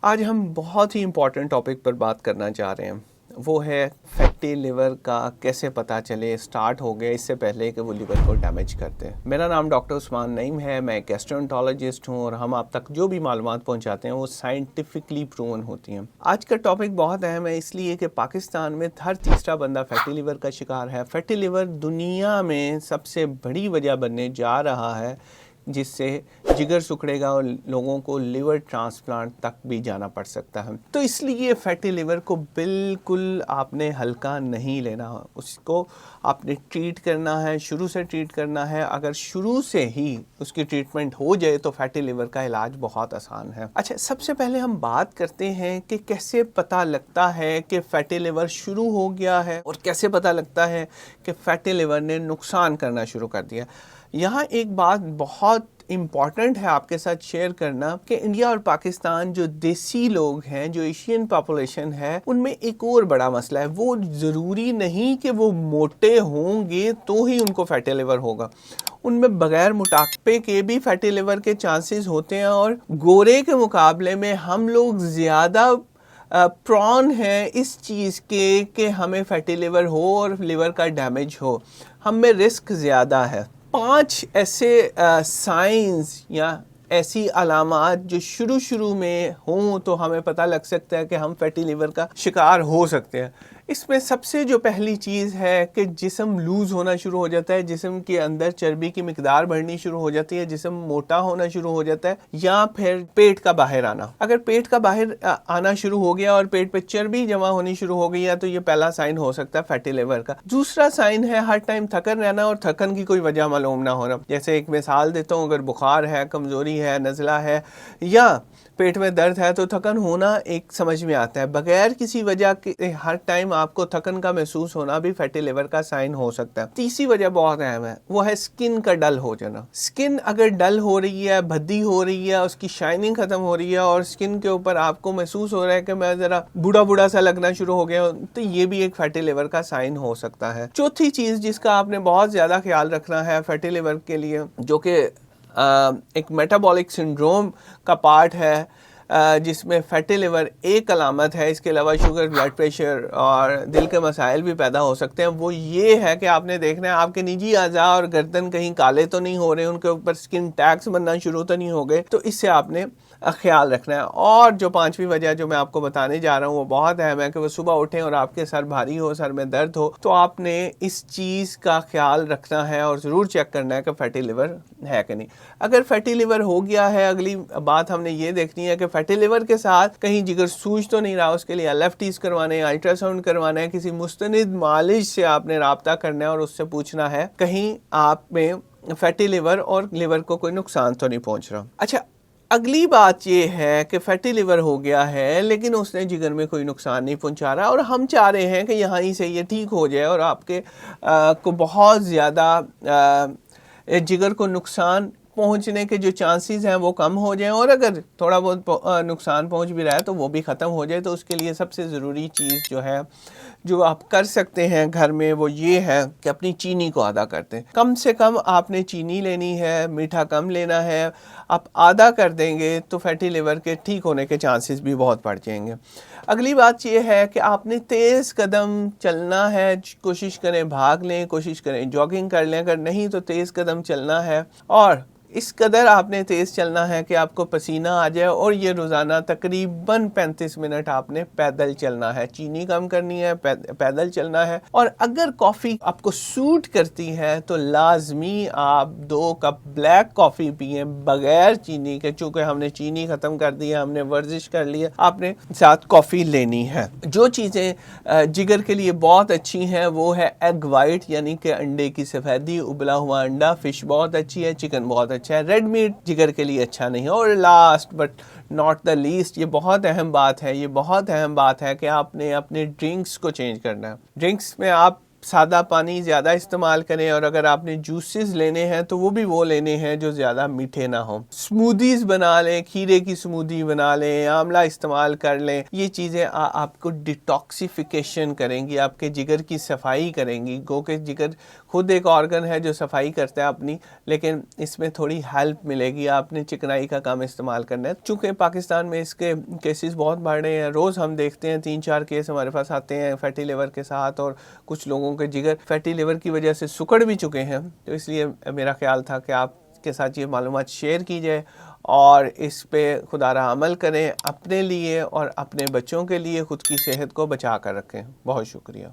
آج ہم بہت ہی امپورٹنٹ ٹاپک پر بات کرنا چاہ رہے ہیں، وہ ہے فیٹی لیور کا کیسے پتہ چلے سٹارٹ ہو گیا اس سے پہلے کہ وہ لیور کو ڈیمیج کرتے ہیں۔ میرا نام ڈاکٹر عثمان نعیم ہے، میں گیسٹرونٹالوجسٹ ہوں اور ہم آپ تک جو بھی معلومات پہنچاتے ہیں وہ سائنٹیفکلی پروون ہوتی ہیں۔ آج کا ٹاپک بہت اہم ہے اس لیے کہ پاکستان میں ہر تیسرا بندہ فیٹی لیور کا شکار ہے۔ فیٹی لیور دنیا میں سب سے بڑی وجہ بننے جا رہا ہے جس سے جگر سکڑے گا اور لوگوں کو لیور ٹرانسپلانٹ تک بھی جانا پڑ سکتا ہے۔ تو اس لیے فیٹی لیور کو بالکل آپ نے ہلکا نہیں لینا، اس کو آپ نے ٹریٹ کرنا ہے، شروع سے ٹریٹ کرنا ہے۔ اگر شروع سے ہی اس کی ٹریٹمنٹ ہو جائے تو فیٹی لیور کا علاج بہت آسان ہے۔ اچھا، سب سے پہلے ہم بات کرتے ہیں کہ کیسے پتہ لگتا ہے کہ فیٹی لیور شروع ہو گیا ہے اور کیسے پتہ لگتا ہے کہ فیٹی لیور نے نقصان کرنا شروع کر دیا۔ یہاں ایک بات بہت امپورٹنٹ ہے آپ کے ساتھ شیئر کرنا کہ انڈیا اور پاکستان جو دیسی لوگ ہیں، جو ایشین پاپولیشن ہے، ان میں ایک اور بڑا مسئلہ ہے، وہ ضروری نہیں کہ وہ موٹے ہوں گے تو ہی ان کو فیٹی لیور ہوگا، ان میں بغیر موٹاپے کے بھی فیٹی لیور کے چانسز ہوتے ہیں، اور گورے کے مقابلے میں ہم لوگ زیادہ پرون ہے اس چیز کے کہ ہمیں فیٹی لیور ہو اور لیور کا ڈیمیج ہو، ہم میں رسک زیادہ ہے۔ 5 ایسے سائنز یا ایسی علامات جو شروع میں ہوں تو ہمیں پتہ لگ سکتا ہے کہ ہم فیٹی لیور کا شکار ہو سکتے ہیں۔ اس میں سب سے جو پہلی چیز ہے کہ جسم لوز ہونا شروع ہو جاتا ہے، جسم کے اندر چربی کی مقدار بڑھنی شروع ہو جاتی ہے، جسم موٹا ہونا شروع ہو جاتا ہے، یا پھر پیٹ کا باہر آنا۔ اگر پیٹ کا باہر آنا شروع ہو گیا اور پیٹ پہ چربی جمع ہونی شروع ہو گئی ہے تو یہ پہلا سائن ہو سکتا ہے فیٹی لیور کا۔ دوسرا سائن ہے ہر ٹائم تھکن رہنا اور تھکن کی کوئی وجہ معلوم نہ ہونا۔ جیسے ایک مثال دیتا ہوں، اگر بخار ہے، کمزوری ہے، نزلہ ہے یا پیٹ میں درد ہے تو تھکن ہونا ایک سمجھ میں آتا ہے۔ بغیر کسی وجہ کے ہر ٹائم آپ کو تھکن کا محسوس ہونا بھی فیٹی لیور کا سائن ہو سکتا ہے۔ تیسری وجہ بہت اہم ہے، وہ ہے سکن کا ڈل ہو جانا۔ سکن اگر ڈل ہو رہی ہے، بھدی ہو رہی ہے، اس کی شائننگ ختم ہو رہی ہے اور سکن کے اوپر آپ کو محسوس ہو رہا ہے کہ میں ذرا بوڑھا سا لگنا شروع ہو گیا، تو یہ بھی ایک فیٹی لیور کا سائن ہو سکتا ہے۔ چوتھی چیز جس کا آپ نے بہت زیادہ خیال رکھنا ہے فیٹی لیور کے لیے، جو کہ ایک میٹابولک سنڈروم کا پارٹ ہے، جس میں فیٹی لیور ایک علامت ہے، اس کے علاوہ شوگر، بلڈ پریشر اور دل کے مسائل بھی پیدا ہو سکتے ہیں، وہ یہ ہے کہ آپ نے دیکھنا ہے آپ کے نجی اعضاء اور گردن کہیں کالے تو نہیں ہو رہے، ان کے اوپر سکن ٹیگز بننا شروع تو نہیں ہو گئے، تو اس سے آپ نے خیال رکھنا ہے۔ اور جو 5ویں وجہ جو میں آپ کو بتانے جا رہا ہوں وہ بہت اہم ہے کہ وہ صبح اٹھیں اور آپ کے سر بھاری ہو، سر میں درد ہو، تو آپ نے اس چیز کا خیال رکھنا ہے اور ضرور چیک کرنا ہے کہ فیٹی لیور ہے کہ نہیں۔ اگر فیٹی لیور ہو گیا ہے، اگلی بات ہم نے یہ دیکھنی ہے کہ فیٹی لیور کے ساتھ کہیں جگر سوج تو نہیں رہا، اس کے لیے LFTs کروانے ہیں، الٹرا ساؤنڈ کروانا ہے، کسی مستند معالج سے آپ نے رابطہ کرنا ہے اور اس سے پوچھنا ہے کہیں آپ میں فیٹی لیور اور لیور کو کوئی نقصان تو نہیں پہنچ رہا۔ اچھا، اگلی بات یہ ہے کہ فیٹی لیور ہو گیا ہے لیکن اس نے جگر میں کوئی نقصان نہیں پہنچا رہا، اور ہم چاہ رہے ہیں کہ یہاں ہی سے یہ ٹھیک ہو جائے اور آپ کے کو بہت زیادہ جگر کو نقصان پہنچنے کے جو چانسز ہیں وہ کم ہو جائیں، اور اگر تھوڑا بہت نقصان پہنچ بھی رہا ہے تو وہ بھی ختم ہو جائے۔ تو اس کے لیے سب سے ضروری چیز جو ہے جو آپ کر سکتے ہیں گھر میں وہ یہ ہے کہ اپنی چینی کو آدھا کرتے ہیں۔ کم سے کم آپ نے چینی لینی ہے، میٹھا کم لینا ہے۔ آپ آدھا کر دیں گے تو فیٹی لیور کے ٹھیک ہونے کے چانسز بھی بہت بڑھ جائیں گے۔ اگلی بات یہ ہے کہ آپ نے تیز قدم چلنا ہے، کوشش کریں بھاگ لیں، کوشش کریں جاگنگ کر لیں، اگر نہیں تو تیز قدم چلنا ہے، اور اس قدر آپ نے تیز چلنا ہے کہ آپ کو پسینہ آ جائے، اور یہ روزانہ تقریباً 35 منٹ آپ نے پیدل چلنا ہے، چینی کم کرنی ہے، پیدل چلنا ہے۔ اور اگر کافی آپ کو سوٹ کرتی ہے تو لازمی آپ 2 کپ بلیک کافی پئیں بغیر چینی کے، چونکہ ہم نے چینی ختم کر دی ہے، ہم نے ورزش کر لی ہے، آپ نے ساتھ کافی لینی ہے۔ جو چیزیں جگر کے لیے بہت اچھی ہیں وہ ہے ایگ وائٹ، یعنی کہ انڈے کی سفیدی، ابلا ہوا انڈا، فش بہت اچھی ہے، چکن بہت اچھا ہے، ریڈ میٹ جگر کے لیے اچھا نہیں ہے۔ اور last but not the least, یہ بہت اہم بات ہے، یہ بہت اہم بات ہے کہ آپ نے اپنے ڈرنکس کو چینج کرنا ہے۔ ڈرنکس میں آپ سادہ پانی زیادہ استعمال کریں، اور اگر آپ نے جوسز لینے ہیں تو وہ بھی وہ لینے ہیں جو زیادہ میٹھے نہ ہوں۔ سمودیز بنا لیں، کھیرے کی سمودی بنا لیں، آملہ استعمال کر لیں، یہ چیزیں آپ کو ڈیٹاکسیفیکیشن کریں گی، آپ کے جگر کی صفائی کریں گی۔ گو کہ جگر خود ایک آرگن ہے جو صفائی کرتا ہے اپنی، لیکن اس میں تھوڑی ہیلپ ملے گی۔ آپ نے چکنائی کا کام استعمال کرنا ہے۔ چونکہ پاکستان میں اس کے کیسز بہت بڑھ رہے ہیں، روز ہم دیکھتے ہیں 3-4 کیس ہمارے پاس آتے ہیں فیٹی لیور کے ساتھ، اور کچھ لوگوں کے جگر فیٹی لیور کی وجہ سے سکڑ بھی چکے ہیں۔ تو اس لیے میرا خیال تھا کہ آپ کے ساتھ یہ معلومات شیئر کی جائے، اور اس پہ خدا را عمل کریں، اپنے لیے اور اپنے بچوں کے لیے خود کی صحت کو بچا کر رکھیں۔ بہت شکریہ۔